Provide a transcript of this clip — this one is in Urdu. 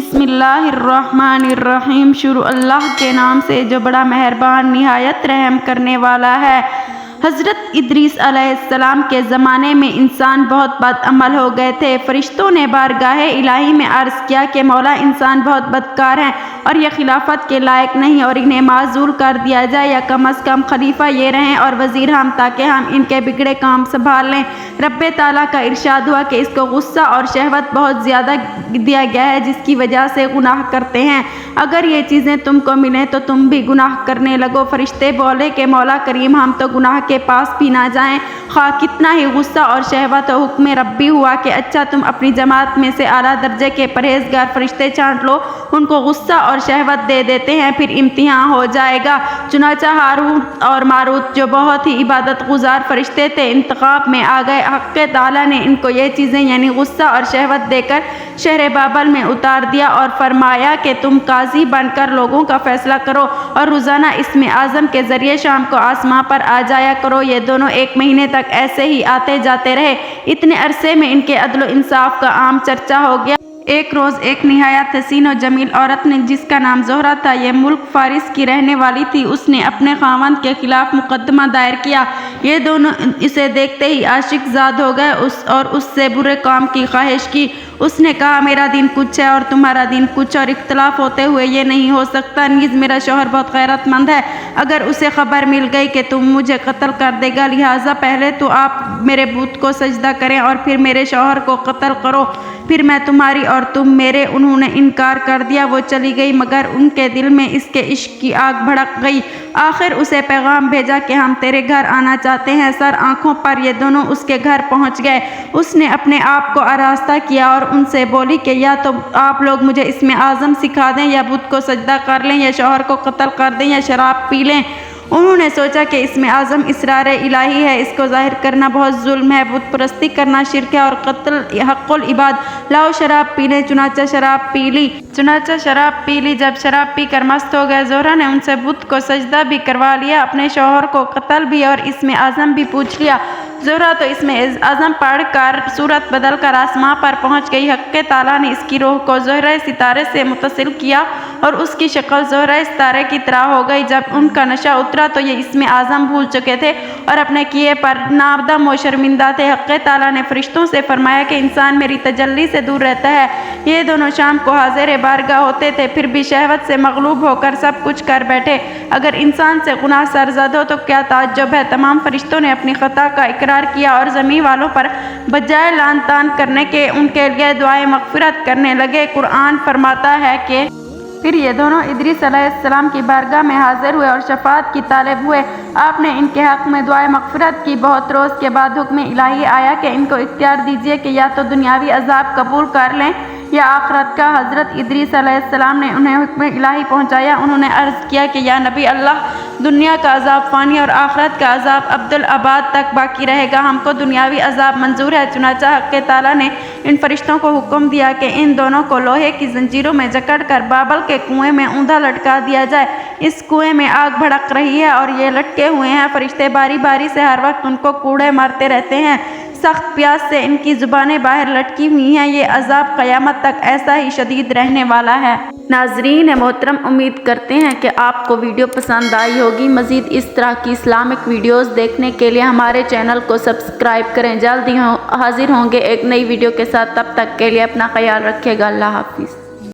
بسم اللہ الرحمن الرحیم۔ شروع اللہ کے نام سے جو بڑا مہربان نہایت رحم کرنے والا ہے۔ حضرت ادریس علیہ السلام کے زمانے میں انسان بہت بد عمل ہو گئے تھے۔ فرشتوں نے بارگاہ الہی میں عرض کیا کہ مولا، انسان بہت بدکار ہیں اور یہ خلافت کے لائق نہیں، اور انہیں معزول کر دیا جائے، یا کم از کم خلیفہ یہ رہیں اور وزیر ہم، تاکہ ہم ان کے بگڑے کام سنبھال لیں۔ رب تعالیٰ کا ارشاد ہوا کہ اس کو غصہ اور شہوت بہت زیادہ دیا گیا ہے، جس کی وجہ سے گناہ کرتے ہیں۔ اگر یہ چیزیں تم کو ملیں تو تم بھی گناہ کرنے لگو۔ فرشتے بولے کہ مولا کریم، ہم تو گناہ کے پاس بھی نہ جائیں، خواہ کتنا ہی غصہ اور شہوت ہو۔ حکم ربی ہوا کہ اچھا، تم اپنی جماعت میں سے اعلیٰ درجے کے پرہیزگار فرشتے چھانٹ لو، ان کو غصہ اور شہوت دے دیتے ہیں، پھر امتحان ہو جائے گا۔ چنانچہ ہاروت اور ماروت، جو بہت ہی عبادت گزار فرشتے تھے، انتخاب میں آ گئے۔ حق تعالیٰ نے ان کو یہ چیزیں یعنی غصہ اور شہوت دے کر شہر بابل میں اتار دیا اور فرمایا کہ تم قاضی بن کر لوگوں کا فیصلہ کرو اور روزانہ اسم اعظم کے ذریعے شام کو آسمان پر آ جایا کرو۔ یہ دونوں 1 مہینے تک ایسے ہی آتے جاتے رہے۔ اتنے عرصے میں ان کے عدل و انصاف کا عام چرچا ہو گیا۔ ایک روز ایک نہایت حسین و جمیل عورت نے، جس کا نام زہرہ تھا، یہ ملک فارس کی رہنے والی تھی، اس نے اپنے خاوند کے خلاف مقدمہ دائر کیا۔ یہ دونوں اسے دیکھتے ہی عاشق زاد ہو گئے اور اس سے برے کام کی خواہش کی۔ اس نے کہا، میرا دین کچھ ہے اور تمہارا دین کچھ، اور اختلاف ہوتے ہوئے یہ نہیں ہو سکتا۔ نیز میرا شوہر بہت غیرت مند ہے، اگر اسے خبر مل گئی کہ تم مجھے قتل کر دے گا، لہٰذا پہلے تو آپ میرے بت کو سجدہ کریں اور پھر میرے شوہر کو قتل کرو، پھر میں تمہاری اور تم میرے۔ انہوں نے انکار کر دیا۔ وہ چلی گئی، مگر ان کے دل میں اس کے عشق کی آگ بھڑک گئی۔ آخر اسے پیغام بھیجا کہ ہم تیرے گھر آنا چاہتے ہیں۔ سر آنکھوں پر یہ دونوں اس کے گھر پہنچ گئے۔ اس نے اپنے آپ کو آراستہ کیا اور ان سے بولی کہ یا تو آپ لوگ مجھے اسم اعظم سکھا دیں، یا بت کو سجدہ کر لیں، یا شوہر کو قتل کر دیں، یا شراب پی لیں۔ انہوں نے سوچا کہ اسم اعظم اسرار الہی ہے، اس کو ظاہر کرنا بہت ظلم ہے، بت پرستی کرنا شرک ہے، اور قتل حق العباد۔ لاؤ شراب پی لیں۔ چنانچہ شراب پی لی۔ جب شراب پی کر مست ہو گئے، زہرہ نے ان سے بت کو سجدہ بھی کروا لیا، اپنے شوہر کو قتل بھی اور اسم اعظم بھی پوچھ لیا۔ زہرہ تو اسم اعظم پڑھ کر صورت بدل کر آسمان پر پہنچ گئی۔ حق تعالیٰ نے اس کی روح کو زہرہ ستارے سے متصل کیا اور اس کی شکل زہرہ ستارے کی طرح ہو گئی۔ جب ان کا نشہ اترا تو یہ اسم اعظم بھول چکے تھے اور اپنے کیے پر نادم و شرمندہ تھے۔ حق تعالیٰ نے فرشتوں سے فرمایا کہ انسان میری تجلی سے دور رہتا ہے۔ یہ دونوں شام کو حاضر بارگاہ ہوتے تھے، پھر بھی شہوت سے مغلوب ہو کر سب کچھ کر بیٹھے۔ اگر انسان سے گناہ سرزد ہو تو کیا تعجب ہے۔ تمام فرشتوں نے اپنی خطا کا اقرار کیا اور زمین والوں پر بجائے لعن طعن کرنے کے ان کے لیے دعائیں مغفرت کرنے لگے۔ قرآن فرماتا ہے کہ پھر یہ دونوں ادریس علیہ السلام کی بارگاہ میں حاضر ہوئے اور شفاعت کی طالب ہوئے۔ آپ نے ان کے حق میں دعائیں مغفرت کی۔ بہت روز کے بعد حکم الہی آیا کہ ان کو اختیار دیجیے کہ یا تو دنیاوی عذاب قبول کر لیں یا آخرت کا۔ حضرت ادریس علیہ السلام نے انہیں حکم الہی پہنچایا۔ انہوں نے عرض کیا کہ یا نبی اللہ، دنیا کا عذاب فانی اور آخرت کا عذاب ابدالآباد تک باقی رہے گا، ہم کو دنیاوی عذاب منظور ہے۔ چنانچہ حق تعالیٰ نے ان فرشتوں کو حکم دیا کہ ان دونوں کو لوہے کی زنجیروں میں جکڑ کر بابل کے کنویں میں اوندا لٹکا دیا جائے۔ اس کنویں میں آگ بھڑک رہی ہے اور یہ لٹکے ہوئے ہیں۔ فرشتے باری باری سے ہر وقت ان کو کوڑے مارتے رہتے ہیں۔ سخت پیاس سے ان کی زبانیں باہر لٹکی ہوئی ہیں۔ یہ عذاب قیامت تک ایسا ہی شدید رہنے والا ہے۔ ناظرین محترم، امید کرتے ہیں کہ آپ کو ویڈیو پسند آئی ہوگی۔ مزید اس طرح کی اسلامک ویڈیوز دیکھنے کے لیے ہمارے چینل کو سبسکرائب کریں۔ جلد ہی حاضر ہوں گے ایک نئی ویڈیو کے ساتھ، تب تک کے لیے اپنا خیال رکھیے گا۔ اللہ حافظ۔